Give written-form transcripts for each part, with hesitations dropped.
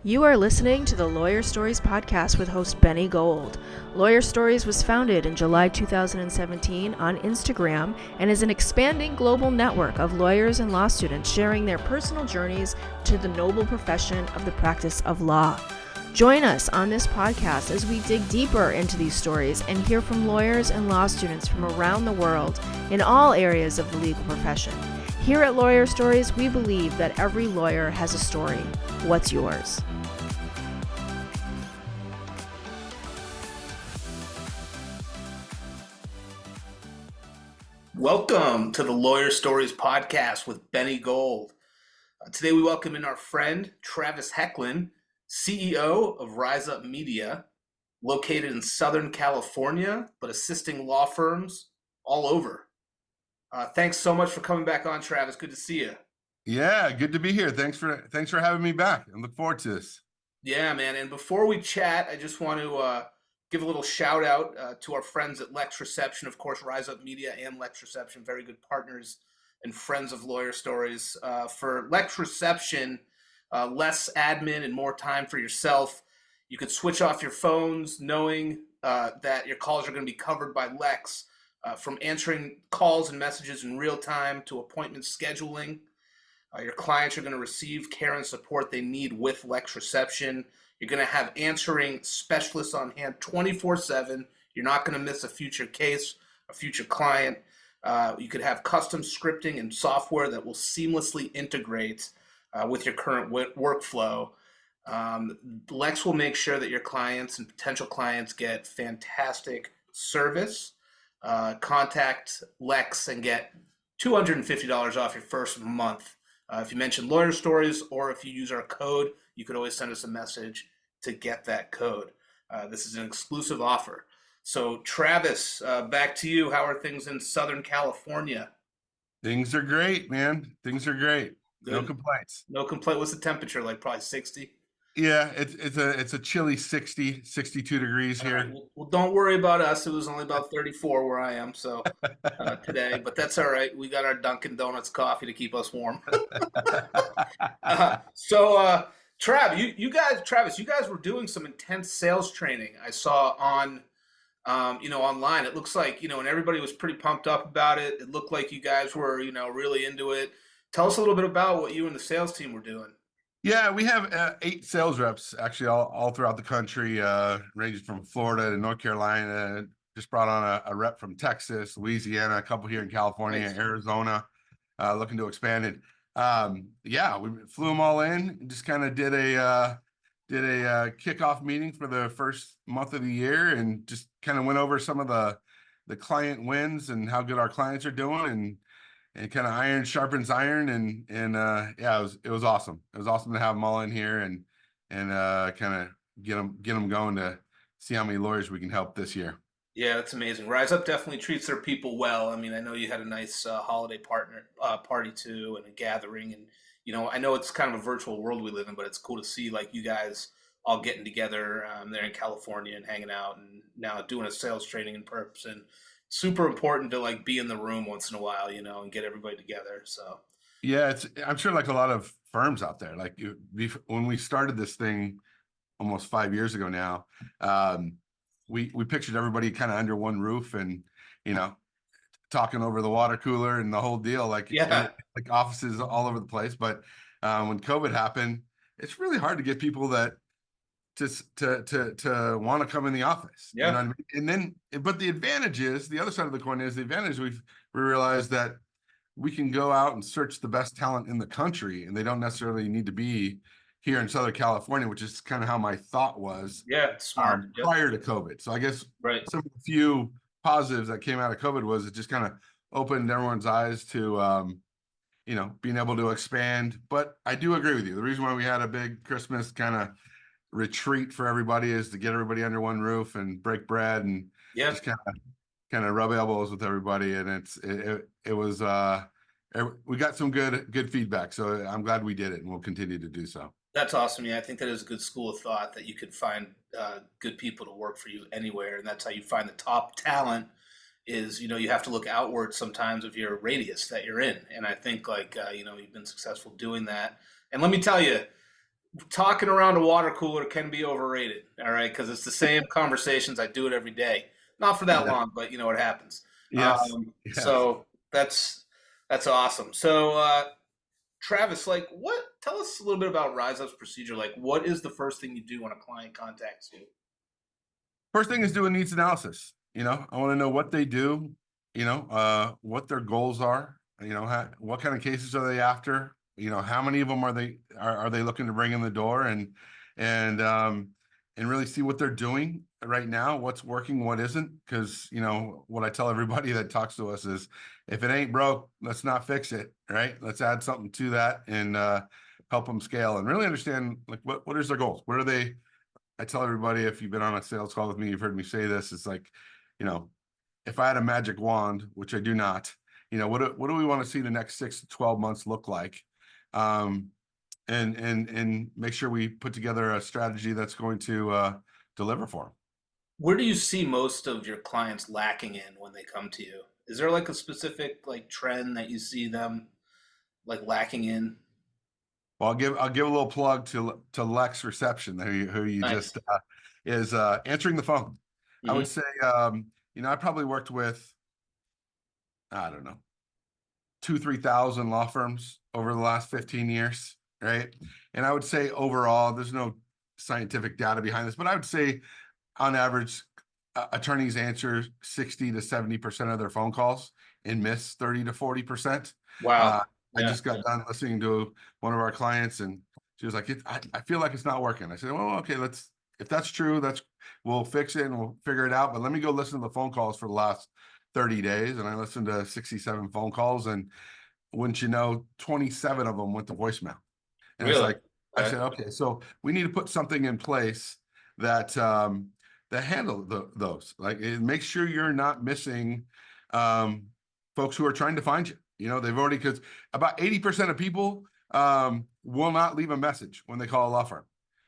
You are listening to the Lawyer Stories podcast with host Benny Gold. Lawyer Stories was founded in July 2017 on Instagram and is an expanding global network of lawyers and law students sharing their personal journeys to the noble profession of the practice of law. Join us on this podcast as we dig deeper into these stories and hear from lawyers and law students from around the world in all areas of the legal profession. Here at Lawyer Stories, we believe that every lawyer has a story. What's yours? Welcome to the Lawyer Stories podcast with Benny Gold. Today we welcome in our friend Travis Hoechlin, CEO of RizeUp Media, located in Southern California, but assisting law firms all over. Thanks so much for coming back on, Travis. Good to see you. Yeah, good to be here. Thanks for having me back. I look forward to this. Yeah, man. And before we chat, I just want to give a little shout out to our friends at Lex Reception. Of course, RizeUp Media and Lex Reception, very good partners and friends of Lawyer Stories. For Lex Reception, less admin and more time for yourself. You could switch off your phones knowing that your calls are going to be covered by Lex. From answering calls and messages in real time to appointment scheduling. Your clients are going to receive care and support they need with Lex Reception. You're going to have answering specialists on hand 24/7. You're not going to miss a future case, a future client. You could have custom scripting and software that will seamlessly integrate with your current workflow. Lex will make sure that your clients and potential clients get fantastic service. Contact Lex and get $250 off your first month. If you mention Lawyer Stories or if you use our code, you could always send us a message to get that code. This is an exclusive offer. So Travis, back to you. How are things in Southern California? Things are great, man. Things are great. Good. No complaints. No complaint. What's the temperature like? Probably 60? Yeah, it's a chilly 60, 62 degrees here. Right. Well, don't worry about us. It was only about 34 where I am today, but that's all right. We got our Dunkin' Donuts coffee to keep us warm. Travis, you guys were doing some intense sales training. I saw on, online. It looks like, and everybody was pretty pumped up about it. It looked like you guys were, really into it. Tell us a little bit about what you and the sales team were doing. Yeah, we have 8 sales reps actually all throughout the country, ranging from Florida to North Carolina. Just brought on a rep from Texas, Louisiana, a couple here in California, nice. Arizona, looking to expand it. Yeah, we flew them all in and just kind of did a kickoff meeting for the first month of the year and just kind of went over some of the client wins and how good our clients are doing and kind of iron sharpens iron and yeah, it was awesome. It was awesome to have them all in here and kind of get them going to see how many lawyers we can help this year. Yeah, that's amazing. RizeUp definitely treats their people well. I mean, I know you had a nice holiday party too, and a gathering, and I know it's kind of a virtual world we live in, but it's cool to see like you guys all getting together there in California and hanging out, and now doing a sales training in person. Super important to like be in the room once in a while, and get everybody together. So yeah, I'm sure like a lot of firms out there, like when we started this thing almost 5 years ago now, we pictured everybody kind of under one roof and talking over the water cooler and the whole deal, like offices all over the place. But when COVID happened, it's really hard to get people that just to want to come in the office. Yeah. You know what I mean? But the advantage is, the other side of the coin is, we realized that we can go out and search the best talent in the country, and they don't necessarily need to be here in Southern California, which is kind of how my thought was. Yeah, smart. Prior to COVID. So I guess some of the few positives that came out of COVID was it just kind of opened everyone's eyes to being able to expand. But I do agree with you. The reason why we had a big Christmas kind of retreat for everybody is to get everybody under one roof and break bread and just kind of rub elbows with everybody. And it was we got some good feedback, so I'm glad we did it, and we'll continue to do so. That's awesome. Yeah, I think that is a good school of thought, that you could find good people to work for you anywhere, and that's how you find the top talent. Is you have to look outward sometimes of your radius that you're in, and I think you've been successful doing that. And let me tell you, talking around a water cooler can be overrated. All right, because it's the same conversations. I do it every day, not for that Yeah. long, but it happens. Yes. Yes. So that's awesome. So Travis, like, tell us a little bit about RizeUp's procedure. Like, what is the first thing you do when a client contacts you? First thing is do a needs analysis. I want to know what they do, what their goals are, what kind of cases are they after, how many of them are they looking to bring in the door, and and really see what they're doing right now, what's working, what isn't. Because what I tell everybody that talks to us is, if it ain't broke, let's not fix it, right? Let's add something to that and help them scale and really understand, like, what is their goals, what are they. I tell everybody, if you've been on a sales call with me, you've heard me say this. It's like, if I had a magic wand, which I do not, what do we want to see the next 6 to 12 months look like? And make sure we put together a strategy that's going to deliver for them. Where do you see most of your clients lacking in when they come to you? Is there like a specific like trend that you see them like lacking in? Well, I'll give a little plug to Lex Reception, who you Nice. just is answering the phone. I Hmm. would say, I probably worked with, I don't know, 2,000-3,000 law firms over the last 15 years, right? And I would say overall, there's no scientific data behind this, but I would say on average, attorneys answer 60 to 70% of their phone calls and miss 30 to 40%. Wow. I Yeah. just got done listening to one of our clients, and she was like, I feel like it's not working. I said, well, okay, if that's true, we'll fix it and we'll figure it out. But let me go listen to the phone calls for the last 30 days. And I listened to 67 phone calls, and wouldn't you know, 27 of them went to voicemail. And it's Really? like, I Okay. said, okay, so we need to put something in place that that handle those. Like, make sure you're not missing folks who are trying to find you. They've already, because about 80% of people will not leave a message when they call a law firm,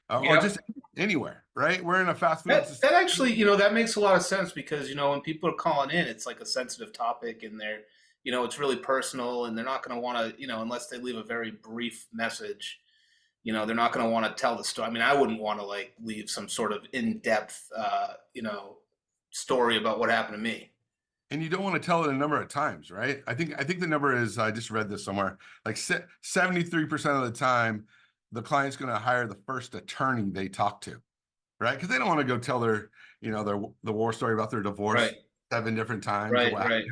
or Yep. just anywhere, right? We're in a fast food That society. actually, that makes a lot of sense because, when people are calling in, it's like a sensitive topic and it's really personal and they're not going to want to, unless they leave a very brief message, they're not going to want to tell the story. I mean, I wouldn't want to like leave some sort of in-depth, story about what happened to me. And you don't want to tell it a number of times, right? I think the number is, I just read this somewhere, like 73% of the time, the client's going to hire the first attorney they talk to, right? Because they don't want to go tell the war story about their divorce Right. 7 different times or Right. what. Right.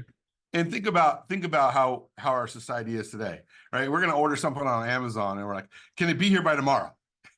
And think about how our society is today, right? We're going to order something on Amazon, and we're like, can it be here by tomorrow?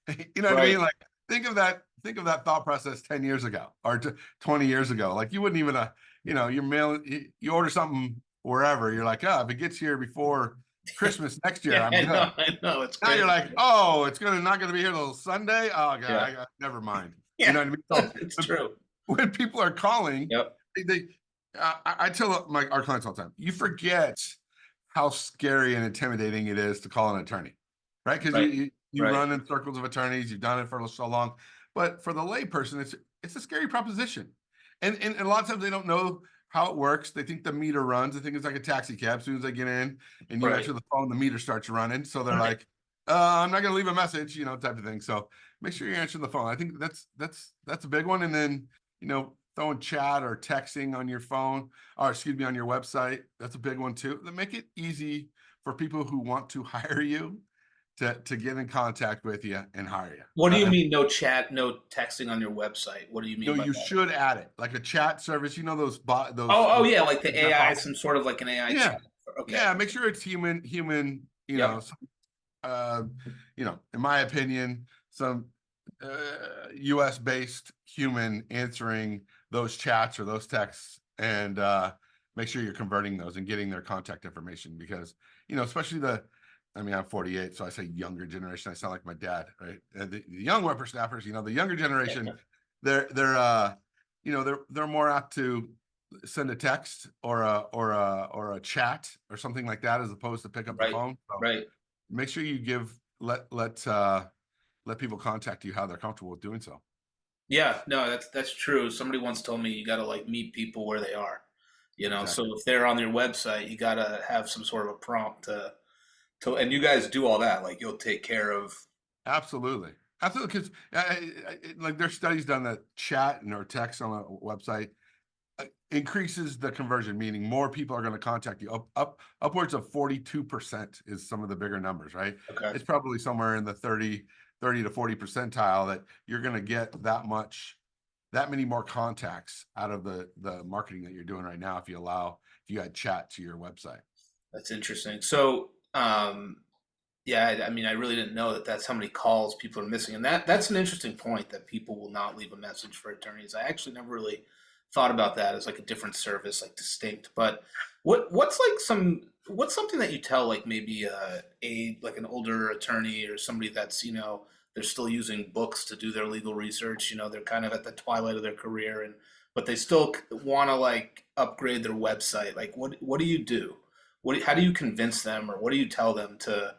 You know what I Right. mean? Like, think of that thought process 10 years ago or 20 years ago. Like, you wouldn't even you're mailing, you order something wherever, you're like, oh, if it gets here before Christmas next year, Yeah, I'm I good. know. I know. It's Now you're crazy. like, oh, it's not gonna be here till Sunday. Oh god, Yeah. never mind. You Yeah. know what I mean? So It's true. when people are calling, Yep. they I tell our clients all the time, you forget how scary and intimidating it is to call an attorney, right? Because Right. you Right. run in circles of attorneys, you've done it for so long, but for the layperson, it's a scary proposition, and a lot of times they don't know how it works. They think the meter runs. They think it's like a taxi cab. As soon as they get in and you Right. answer the phone, the meter starts running. So they're Right. like, I'm not going to leave a message, type of thing. So make sure you're answering the phone. I think that's a big one. And then, throwing chat or texting on your phone, or excuse me, on your website. That's a big one too. That make it easy for people who want to hire you to get in contact with you and hire you. What do you mean no chat, no texting on your website? What do you mean by You that? should add it, like a chat service. Those Oh, those yeah, like the that AI, pop. some sort of like an AI Yeah, chat. Okay. yeah. Make sure it's human. Yep. Uh, in my opinion, some US based human answering those chats or those texts, and make sure you're converting those and getting their contact information, because especially I'm 48, so I say younger generation. I sound like my dad, right? The young whippersnappers, the younger generation, they're they're more apt to send a text or a chat or something like that, as opposed to pick up the Right. phone. So Right. make sure you let people contact you how they're comfortable with doing so. Yeah, no, that's true. Somebody once told me you got to like meet people where they are, So Exactly. if they're on their website, you got to have some sort of a prompt and you guys do all that. Like you'll take care of Absolutely. Absolutely. Because like there's studies done that chat and or text on a website increases the conversion, meaning more people are going to contact you. Upwards of 42% is some of the bigger numbers, right? Okay. It's probably somewhere in the 30 to 40 percentile that you're going to get that many more contacts out of the marketing that you're doing right now if you add chat to your website. That's interesting. So, yeah, I mean, I really didn't know that that's how many calls people are missing, and that's an interesting point that people will not leave a message for attorneys. I actually never really thought about that as like a different service, like distinct. But what's something that you tell like maybe like an older attorney or somebody that's they're still using books to do their legal research. They're kind of at the twilight of their career, and but they still want to like upgrade their website. Like, what do you do? How do you convince them, or what do you tell them to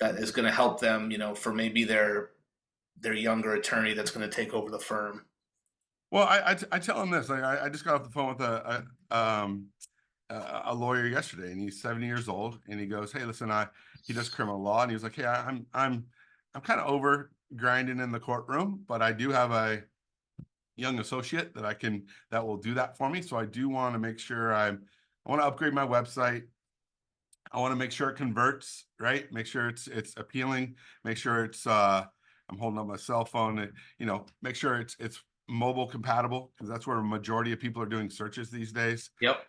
that is going to help them, for maybe their younger attorney that's going to take over the firm? Well, I tell them this. Like, I just got off the phone with a lawyer yesterday, and he's 70 years old, and he goes, "Hey, listen, he does criminal law," and he was like, "Hey, I'm kind of over grinding in the courtroom, but I do have a young associate that will do that for me. So I do want to make sure I want to upgrade my website. I want to make sure it converts, right? Make sure it's appealing. Make sure it's I'm holding up my cell phone. Make sure it's mobile compatible, because that's where a majority of people are doing searches these days. Yep.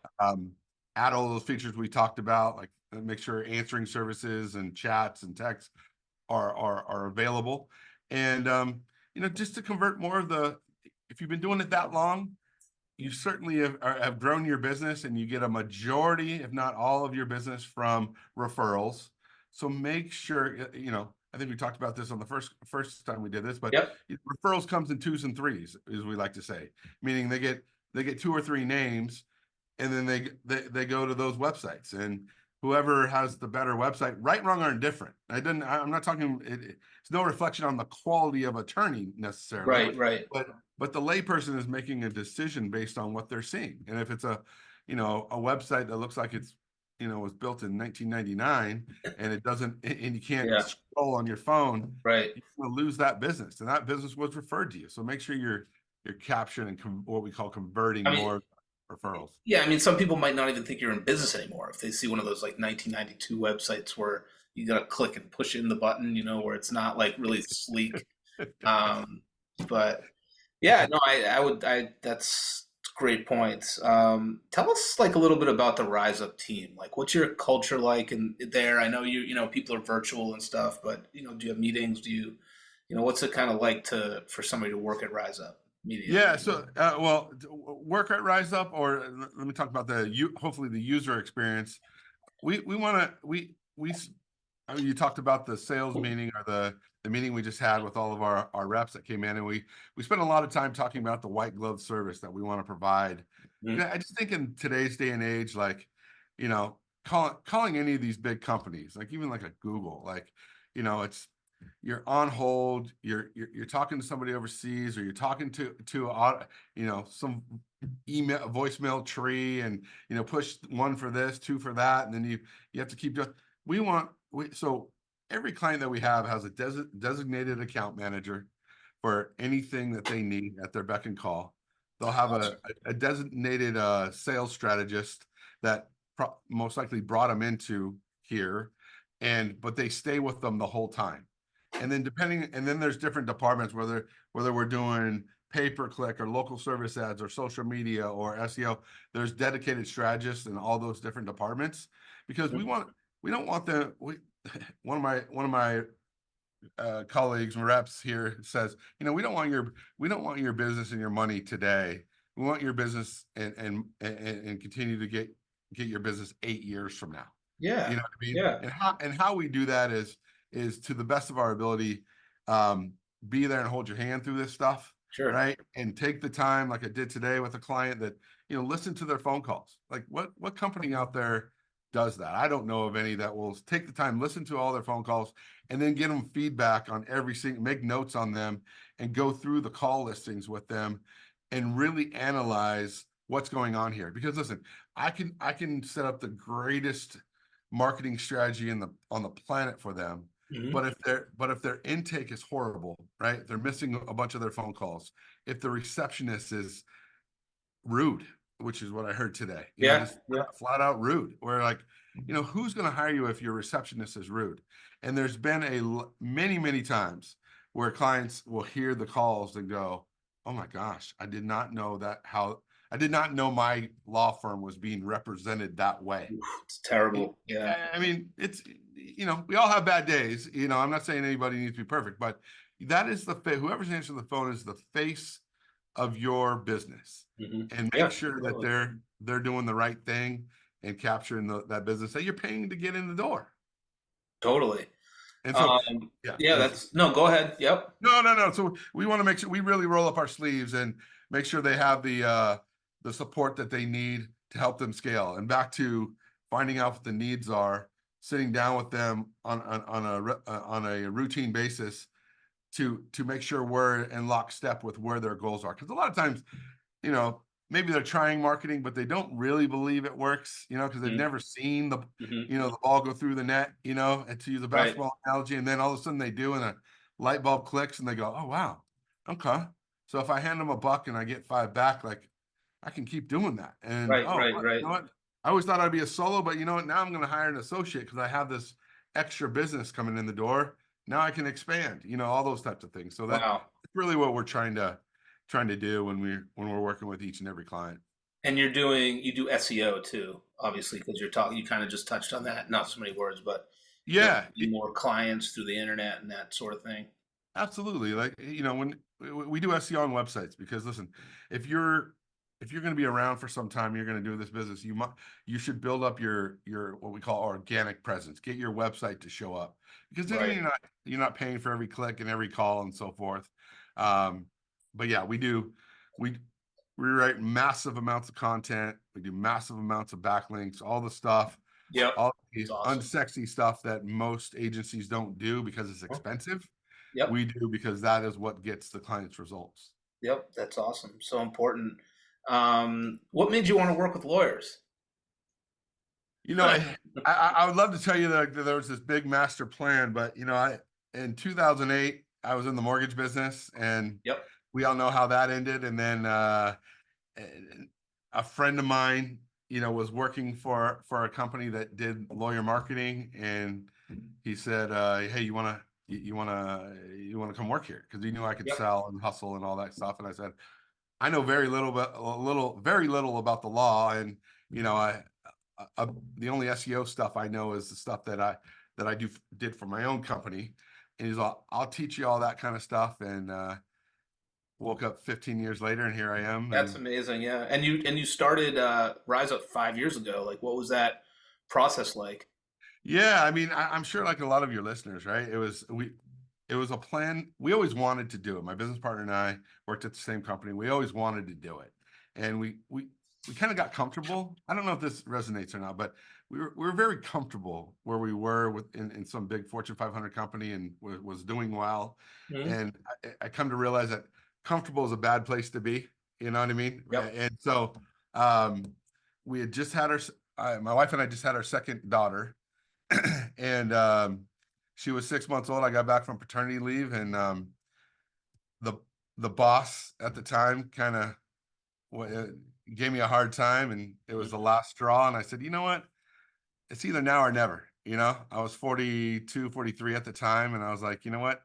Add all those features we talked about, like make sure answering services and chats and texts are available, and just to convert more of the. If you've been doing it that long, you certainly have grown your business, and you get a majority, if not all of your business from referrals. So make sure, I think we talked about this on the first time we did this, but Yep. referrals comes in twos and threes, as we like to say, meaning they get two or three names, and then they go to those websites, and whoever has the better website, right, wrong, or indifferent. I'm not talking, it's no reflection on the quality of attorney necessarily. Right. Right. But the layperson is making a decision based on what they're seeing. And if it's a website that looks like it's, was built in 1999, and it doesn't, and you can't Yeah. scroll on your phone, Right. you're going to lose that business. And that business was referred to you. So make sure you're capturing and what we call converting I mean, more referrals. yeah, I mean, some people might not even think you're in business anymore if they see one of those like 1992 websites where you got to click and push in the button, where it's not like really sleek. But yeah, no, that's great points. Tell us like a little bit about the RizeUp team. Like, what's your culture like in there? I know people are virtual and stuff, but do you have meetings? What's it kind of like for somebody to work at RizeUp Media? Yeah. So, work at RizeUp, or let me talk about hopefully the user experience. We want to, I mean, you talked about the sales meeting, or the meeting we just had with all of our reps that came in, and we spent a lot of time talking about the white glove service that we want to provide. Mhm. I just think in today's day and age, like, calling any of these big companies, like even like a Google, like, it's, you're on hold, you're talking to somebody overseas, or you're talking to some email voicemail tree, and push one for this, two for that, and then you have to keep just so every client that we have has a designated account manager for anything that they need at their beck and call. They'll have a designated sales strategist that most likely brought them into here, but they stay with them the whole time. And then there's different departments, whether we're doing pay-per-click or local service ads or social media or SEO. There's dedicated strategists in all those different departments, because we don't want one of my colleagues and reps here says, we don't want your business and your money today. We want your business and continue to get your business 8 years from now. Yeah. You know what I mean? Yeah. And how we do that is to the best of our ability, be there and hold your hand through this stuff. Sure. Right. And take the time, like I did today with a client, that, listen to their phone calls. Like what company out there does that? I don't know of any that will take the time, listen to all their phone calls, and then get them feedback on every single, make notes on them, and go through the call listings with them, and really analyze what's going on here. Because listen, I can set up the greatest marketing strategy on the planet for them, Hmm. But if their intake is horrible, right? They're missing a bunch of their phone calls. If the receptionist is rude, which is what I heard today, Yeah. just Yeah. flat out rude. Where like, who's going to hire you if your receptionist is rude? And there's been many times where clients will hear the calls and go, "Oh my gosh, I did not know I did not know my law firm was being represented that way." It's terrible. Yeah. I mean, it's, we all have bad days. I'm not saying anybody needs to be perfect, but that is whoever's answering the phone is the face of your business, Hmm. and make Yeah. sure that Totally. they're doing the right thing and capturing that business that you're paying to get in the door. Totally. And so, Um, yeah, yeah, no, go ahead. Yep. no. So we want to make sure we really roll up our sleeves and make sure they have the support that they need to help them scale. And back to finding out what the needs are, sitting down with them on a routine basis to make sure we're in lockstep with where their goals are. Because a lot of times, you know, maybe they're trying marketing, but they don't really believe it works, because they've never seen Hmm. the ball go through the net, and to use a Right. basketball analogy, and then all of a sudden they do, and a light bulb clicks, and they go, "Oh wow, okay." So if I hand them a buck and I get 5 back, like I can keep doing that. And Right. Right. you Right. know what? I always thought I'd be a solo, but you know what? Now I'm going to hire an associate because I have this extra business coming in the door. Now I can expand, all those types of things. So that's Wow. really what we're trying to do when we're working with each and every client. And you do SEO too, obviously, because you kind of just touched on that, not so many words, but Yeah, more clients through the internet and that sort of thing. absolutely. Like, when we do SEO on websites, because listen, if you're going to be around for some time, you're going to do this business, you should build up your what we call organic presence. Get your website to show up, because then Right. you're not paying for every click and every call and so forth. Um, but yeah, we we write massive amounts of content. We do massive amounts of backlinks, all the stuff, Yep. all the It's awesome. unsexy stuff that most agencies don't do because it's expensive. Yep. We do because that is what gets the client's results. Yep. That's awesome. So important. What made you want to work with lawyers? I would love to tell you that there was this big master plan, but in 2008 I was in the mortgage business, and Yep. we all know how that ended. And then a friend of mine, was working for a company that did lawyer marketing, and he said, "Hey, you want to come work here?" Because he knew I could Yep. sell and hustle and all that stuff. And I said, "I know very little about the law, and the only SEO stuff I know is the stuff that I did for my own company." And he's all, "I'll teach you all that kind of stuff." And woke up 15 years later, and here I am. That's And amazing. Yeah. And you started RizeUp 5 years ago. Like, what was that process like? yeah, I mean, I'm sure, like a lot of your listeners, right? It was a plan. We always wanted to do it. My business partner and I worked at the same company. We always wanted to do it, and we kind of got comfortable. I don't know if this resonates or not, but we were very comfortable where we were in some big Fortune 500 company, and was doing well. Mhm. And I come to realize that comfortable is a bad place to be. You know what I mean? Yep. And so um, we had just had my wife and I just had our second daughter, and she was 6 months old. I got back from paternity leave, and the the boss at the time kind of gave me a hard time, and it was the last straw. And I said, "You know what? It's either now or never." I was 42, 43 at the time, and I was like, "You know what?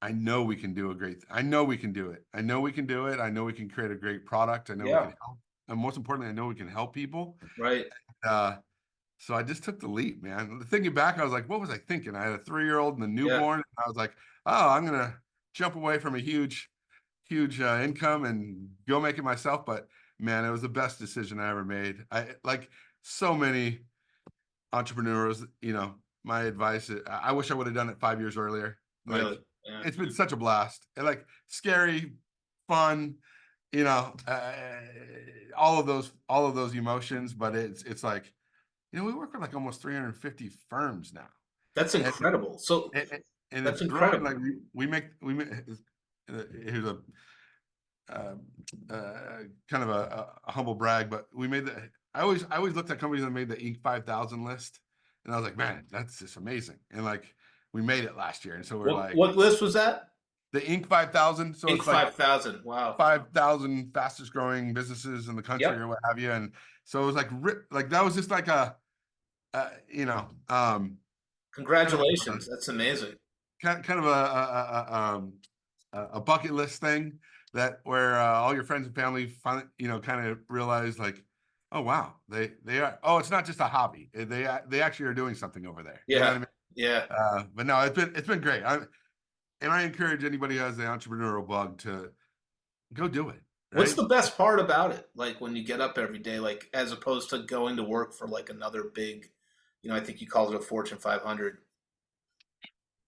I know we can do I know we can do it. I know we can do it. I know we can create a great product. I know we Yeah. can help. And most importantly, I know we can help people." Right. Uh, So I just took the leap, man. Thinking back, I was like, what was I thinking? I had a 3-year-old and a Yeah. newborn. And I was like, oh, I'm gonna jump away from a huge income and go make it myself. But man, it was the best decision I ever made. I like so many entrepreneurs. My advice is, I wish I would have done it 5 years earlier. Really. Like, Yeah. it's been such a blast. And like scary, fun, you know, uh, all of those emotions. But it's like, we work with like almost 350 firms now, That's and incredible. So and, and that's it's growing. Like incredible. we make here's a uh, kind of a humble brag, but we made the. I always looked at companies that made the Inc. 5000 list, and I was like, man, that's just amazing. And like we made it last year. And so we're like, What list was that? the Inc. 5000. So Inc. it's like 5000. Wow. 5,000 fastest growing businesses in the country Yep. or what have you. And so it was like that was just like you know, Congratulations. That's amazing. kind of a bucket list thing that where all your friends and family finally, kind of realize like, oh wow, they are. Oh, it's not just a hobby. They actually are doing something over there. Yeah. You know what I mean? Yeah. But no, it's been great. I encourage anybody who has the entrepreneurial bug to go do it. Right? What's the best part about it? Like when you get up every day, like as opposed to going to work for like another big, I think you called it a Fortune 500.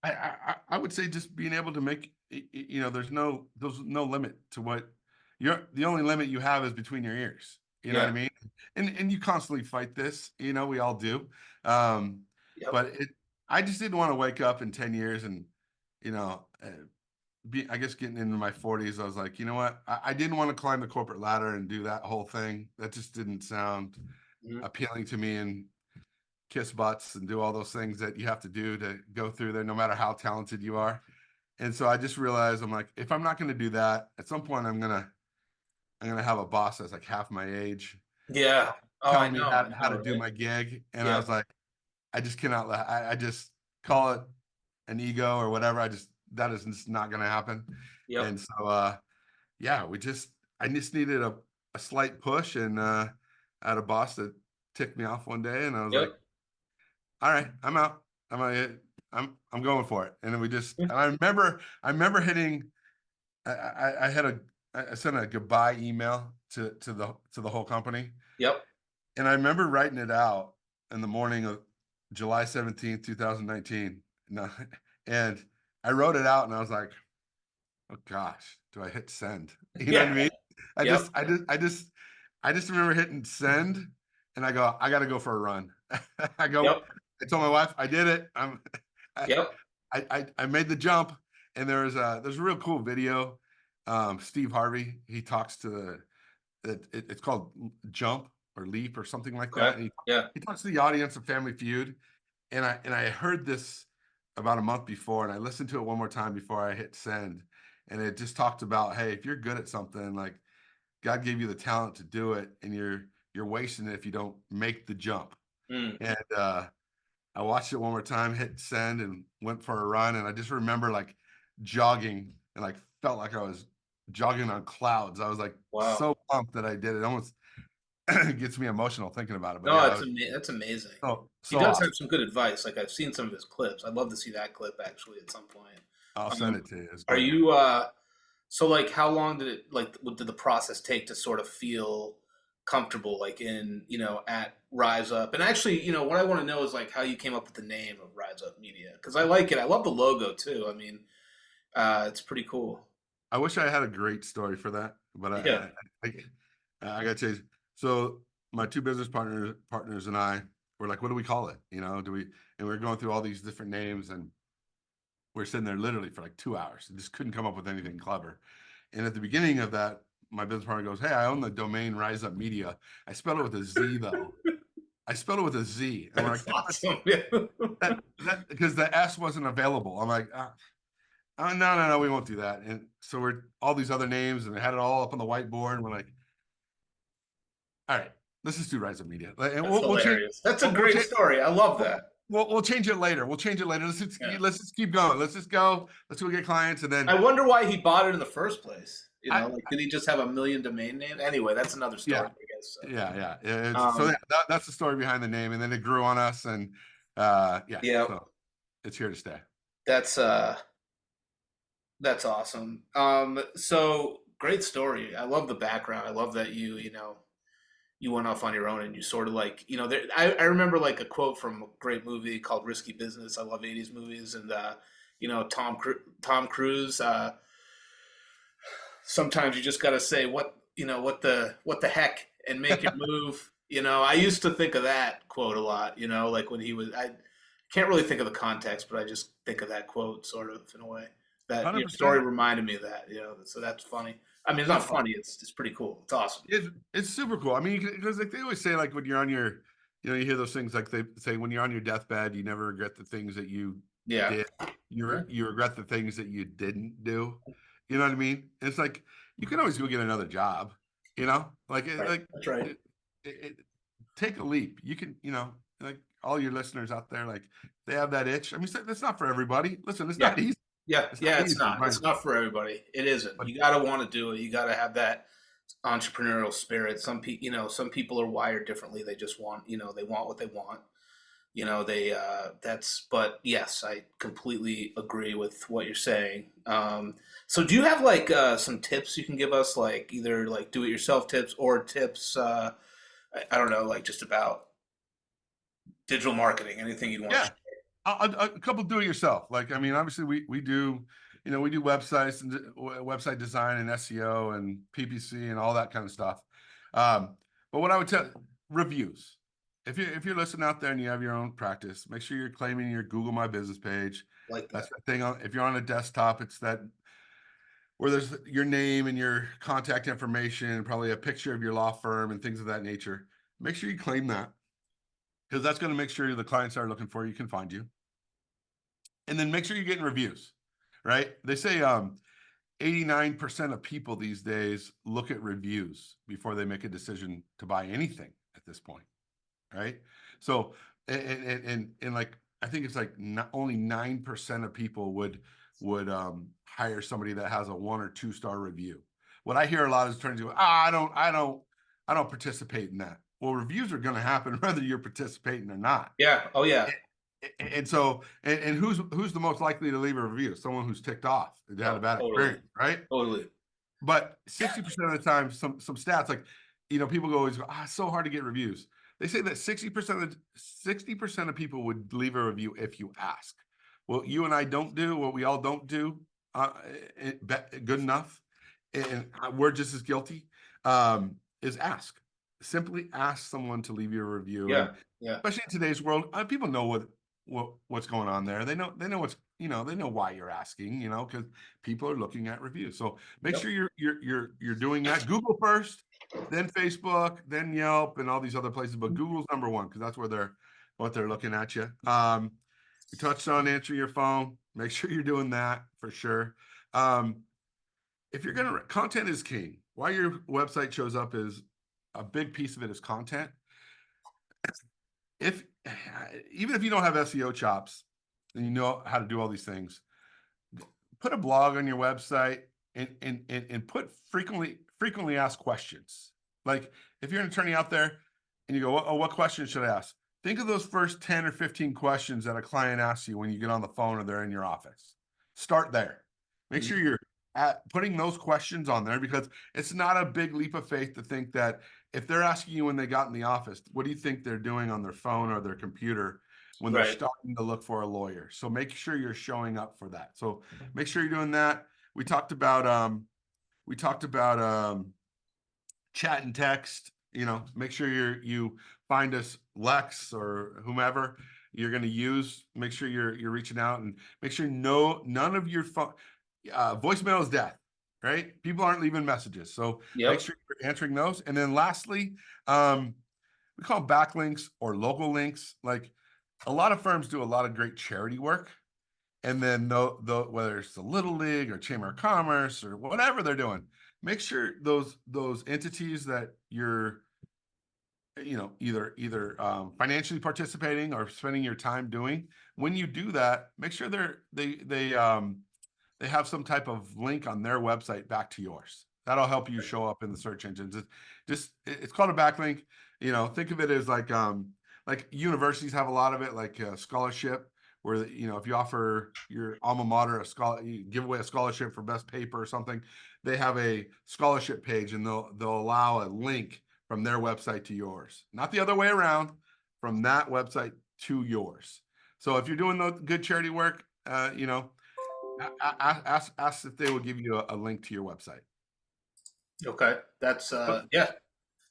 I would say just being able to make, there's no limit to what the only limit you have is between your ears. You know what I mean? And you constantly fight this, we all do. Yep. But I just didn't want to wake up in 10 years and, I guess getting into my 40s, I was like, you know what? I didn't want to climb the corporate ladder and do that whole thing. That just didn't sound appealing to me, and kiss butts and do all those things that you have to do to go through there, no matter how talented you are. And so I just realized, I'm like, if I'm not going to do that, at some point I'm gonna have a boss that's like half my age. Yeah. Telling me how to do my gig. And I was like, I just cannot I just call it an ego or whatever. That is just not going to happen. Yep. And so, I just needed a slight push, and I had a boss that ticked me off one day, and I was like, all right, I'm out. I'm going for it. And then and I remember hitting, I sent a goodbye email to the whole company. Yep. And I remember writing it out in the morning of July 17th, 2019. And I wrote it out and I was like, oh gosh, do I hit send? You know what I mean? I just remember hitting send, and I go, I got to go for a run. I told my wife, I did it. I made the jump. And there's a real cool video. Steve Harvey, he talks to it's called Jump or Leap or something like that. And he talks to the audience of Family Feud. And I heard this about a month before, and I listened to it one more time before I hit send. And it just talked about, hey, if you're good at something, like God gave you the talent to do it, and you're wasting it if you don't make the jump. And I watched it one more time, hit send, and went for a run. And I just remember like jogging, and like felt like I was jogging on clouds. I was like so pumped that I did it. Almost gets me emotional thinking about it. But that's amazing. He does have some good advice. Like I've seen some of his clips. I'd love to see that clip actually at some point. I'll send it to you. Are you so like how long did it what did the process take to sort of feel comfortable like in at RizeUp? And actually, what I want to know is like how you came up with the name of RizeUp Media, because I like it. I love the logo too. I mean, it's pretty cool. I wish I had a great story for that, but I got to tell you. So my two business partners and I were like, what do we call it? And we're going through all these different names, and we're sitting there literally for like 2 hours and just couldn't come up with anything clever. And at the beginning of that, my business partner goes, hey, I own the domain RizeUp Media. I spelled it with a Z though. I spelled it with a Z. And That's awesome. Because the S wasn't available. I'm like, no, we won't do that. And so we're all these other names, and I had it all up on the whiteboard, and we're like, all right, let's just do RizeUp Media. And we'll hilarious. That's a great story. I love that. We'll change it later. Let's just keep going. Let's just go. Let's go get clients. And then I wonder why he bought it in the first place. Did he just have a million domain names? Anyway, that's another story, I guess. So. So that's the story behind the name, and then it grew on us, and so it's here to stay. That's awesome. So great story. I love the background. I love that you went off on your own, and you sort of like, I remember like a quote from a great movie called Risky Business. I love 80s movies. And, Tom Cruise, sometimes you just got to say what the heck, and make your move. I used to think of that quote a lot, like when he was, I can't really think of the context, but I just think of that quote sort of in a way that your story reminded me of that, so that's funny. I mean, it's not funny. It's pretty cool. It's awesome. It's super cool. I mean, because like they always say, like when you're on your, you hear those things like they say when you're on your deathbed, you never regret the things that you Yeah. did. Yeah. You regret the things that you didn't do. You know what I mean? It's like you can always go get another job. You know, like Right. like That's right. it, take a leap. You can, like all your listeners out there, like they have that itch. I mean, that's not for everybody. Listen, it's Yeah. not easy. Yeah. It's not Yeah. It's easy, not. It's not for everybody. It isn't. but You got to want to do it. You got to have that entrepreneurial spirit. Some people, some people are wired differently. They just want, they want what they want. But yes, I completely agree with what you're saying. So do you have like some tips you can give us, like either like do it yourself tips or tips, I don't know, like just about digital marketing, anything you'd want to yeah, share? a couple do it yourself. Like, I mean, obviously we do, we do websites and website design and SEO and PPC and all that kind of stuff. But what I would tell, reviews. If you're listening out there and you have your own practice, make sure you're claiming your Google My Business page. Like That's that. the thing. If you're on a desktop, it's that where there's your name and your contact information, probably a picture of your law firm and things of that nature. Make sure you claim that, because that's going to make sure the clients are looking for you can find you. And then make sure you're getting reviews, right? They say 89% of people these days look at reviews before they make a decision to buy anything at this point, right? So, and like, I think it's like only 9% of people would hire somebody that has a 1 or 2 star review. What I hear a lot is turning to, I don't participate in that. Well, reviews are going to happen whether you're participating or not. Yeah. Oh yeah. And so, and who's the most likely to leave a review? Someone who's ticked off, that had a Oh, bad totally. experience, right? Totally. But 60% of the time, some stats like, people always go, it's so hard to get reviews. They say that 60% of people would leave a review if you ask. What you and I don't do, what we all don't do, good enough, and we're just as guilty, is ask. Simply ask someone to leave you a review, and Yeah. Yeah. especially in today's world, people know what's going on there. They know what's they know why you're asking, because people are looking at reviews. So make Yep. sure you're doing that. Google first, then Facebook, then Yelp, and all these other places. But Google's number one because that's where they're looking at you. You touched on answering your phone. Make sure you're doing that for sure. If you're gonna, content is king. Why your website shows up is a big piece of it is content. If even if you don't have SEO chops and you know how to do all these things, put a blog on your website and put frequently asked questions. Like if you're an attorney out there and you go, oh, what questions should I ask? Think of those first 10 or 15 questions that a client asks you when you get on the phone or they're in your office. Start there. Make sure you're putting those questions on there, because it's not a big leap of faith to think that if they're asking you when they got in the office, what do you think they're doing on their phone or their computer when they're Right. starting to look for a lawyer? So make sure you're showing up for that. So make sure you're doing that. We talked about chat and text. Make sure you find us Lex or whomever you're going to use. Make sure you're reaching out, and make sure none of your phone voicemail is death, right? People aren't leaving messages, so Yep. make sure you're answering those. And then lastly, we call them backlinks or local links. Like a lot of firms do a lot of great charity work, and then whether it's the Little League or Chamber of Commerce or whatever they're doing, make sure those entities that you're either financially participating or spending your time doing, when you do that, make sure they have some type of link on their website back to yours. That'll help you show up in the search engines. It's called a backlink. Think of it as like universities have a lot of it, like a scholarship, where if you offer your alma mater you give away a scholarship for best paper or something, they have a scholarship page, and they'll allow a link from their website to yours, not the other way around, from that website to yours. So if you're doing the good charity work, ask if they will give you a link to your website. Okay. That's yeah.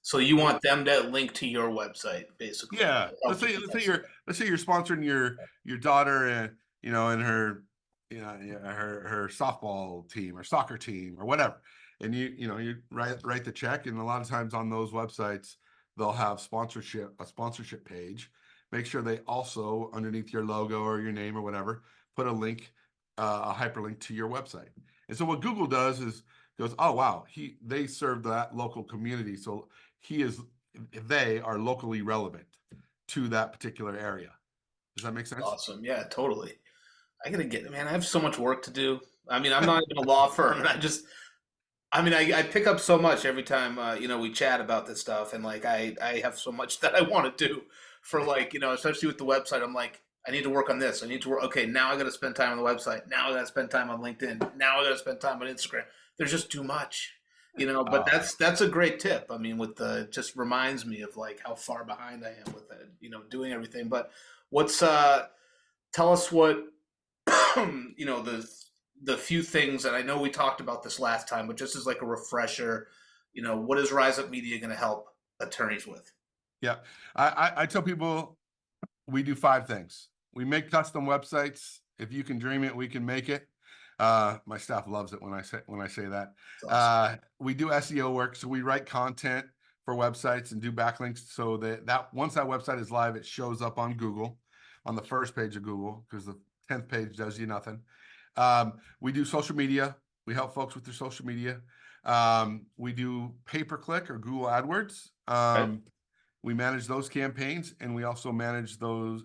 So you want them to link to your website, basically. Yeah. Let's say you're sponsoring your daughter and and her her softball team or soccer team or whatever. And you write the check, and a lot of times on those websites they'll have a sponsorship page. Make sure they also, underneath your logo or your name or whatever, put a link, a hyperlink to your website. And so what Google does is goes, oh wow, they serve that local community, so they are locally relevant to that particular area. Does that make sense? Awesome. Yeah, totally. Man, I have so much work to do. I mean, I'm not even a law firm, and I pick up so much every time, we chat about this stuff, and like, I have so much that I want to do for, like, especially with the website. I'm like, I need to work on this. I need to work. Okay, now I got to spend time on the website. Now I got to spend time on LinkedIn. Now I got to spend time on Instagram. There's just too much, but that's a great tip. I mean, it just reminds me of like how far behind I am with it, doing everything. But tell us what, the few things, and I know we talked about this last time, but just as like a refresher, what is RizeUp Media going to help attorneys with? Yeah, I tell people we do 5 things. We make custom websites. If you can dream it, we can make it. My staff loves it when I say that. Awesome. We do SEO work, so we write content for websites and do backlinks so that once that website is live, it shows up on Google, on the first page of Google, because the 10th page does you nothing. We do social media. We help folks with their social media. We do pay-per-click or Google AdWords. Okay. We manage those campaigns, and we also manage the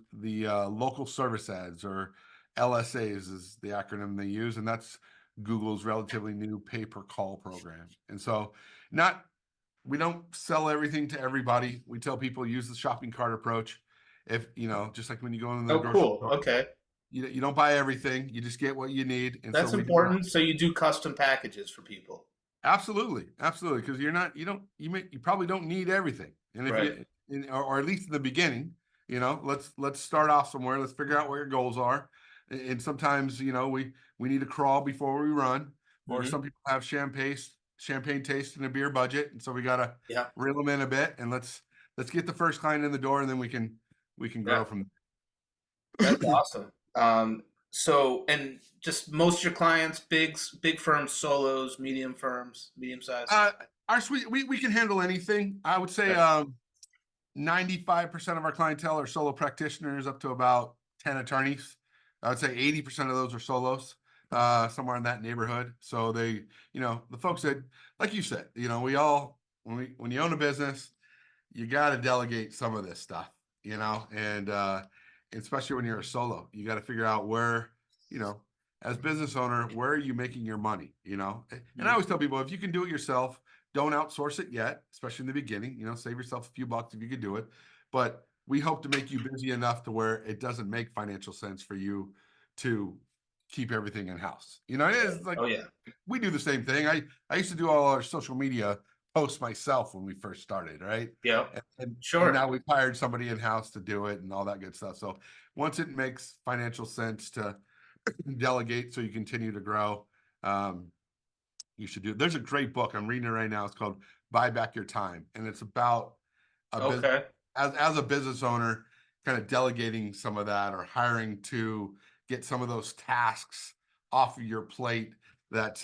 local service ads, or LSAs is the acronym they use, and that's Google's relatively new pay-per-call program. And so we don't sell everything to everybody. We tell people use the shopping cart approach. If just like when you go into the grocery store. Okay. You don't buy everything. You just get what you need. And that's important. So you do custom packages for people. Absolutely. Because you probably don't need everything. And if right. or at least in the beginning, let's start off somewhere. Let's figure out what your goals are. And sometimes, we need to crawl before we run, or some people have champagne taste and a beer budget. And so we got to reel them in a bit, and let's get the first client in the door, and then we can grow from there. That's awesome. So, and just most of your clients, big firms, solos, medium firms, medium size? Our suite, we can handle anything. I would say 95% of our clientele are solo practitioners, up to about 10 attorneys. I would say 80% of those are solos, somewhere in that neighborhood. So they, the folks that, like you said, we all, when you own a business, you got to delegate some of this stuff, and especially when you're a solo, you got to figure out where, as business owner, where are you making your money, And I always tell people, if you can do it yourself, don't outsource it yet, especially in the beginning, save yourself a few bucks if you could do it. But we hope to make you busy enough to where it doesn't make financial sense for you to keep everything in house. It's like, we do the same thing. I used to do all our social media posts myself when we first started, right? Yeah. And sure. And now we've hired somebody in house to do it and all that good stuff. So once it makes financial sense to delegate so you continue to grow, you should do it. There's a great book I'm reading it right now. It's called Buy Back Your Time, and it's about as a business owner, kind of delegating some of that, or hiring to get some of those tasks off of your plate that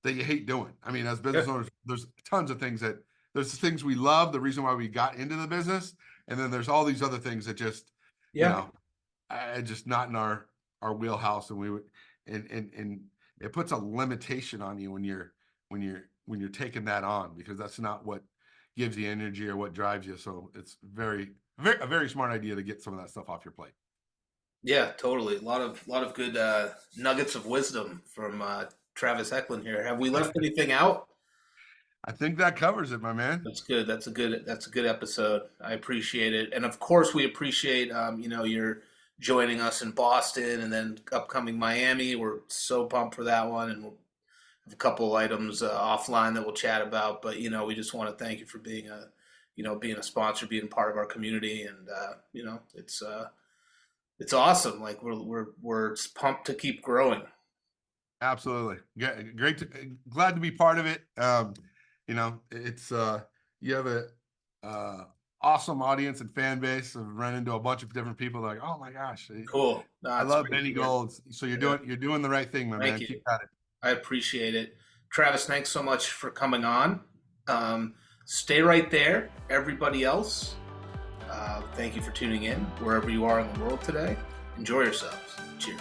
you hate doing. I mean, as business owners, there's tons of things there's the things we love, the reason why we got into the business, and then there's all these other things that just just not in our wheelhouse, and we would and it puts a limitation on you when you're taking that on, because that's not what gives you energy or what drives you. So it's a very smart idea to get some of that stuff off your plate. Yeah, totally. A lot of good nuggets of wisdom from Travis Hoechlin here. Have we left anything out? I think that covers it, my man. That's good. That's a good episode. I appreciate it. And of course we appreciate your joining us in Boston, and then upcoming Miami. We're so pumped for that one, and we'll have a couple items offline that we'll chat about. But we just want to thank you for being a sponsor, being part of our community, and it's awesome. Like we're pumped to keep growing. Absolutely, great. Glad to be part of it. It's you have a awesome audience and fan base. I've run into a bunch of different people that are like, oh my gosh, cool. No, I love Benny Gold. So you're doing the right thing, my man. Keep at it. I appreciate it. Travis, thanks so much for coming on. Stay right there, everybody else. Thank you for tuning in wherever you are in the world today. Enjoy yourselves. Cheers.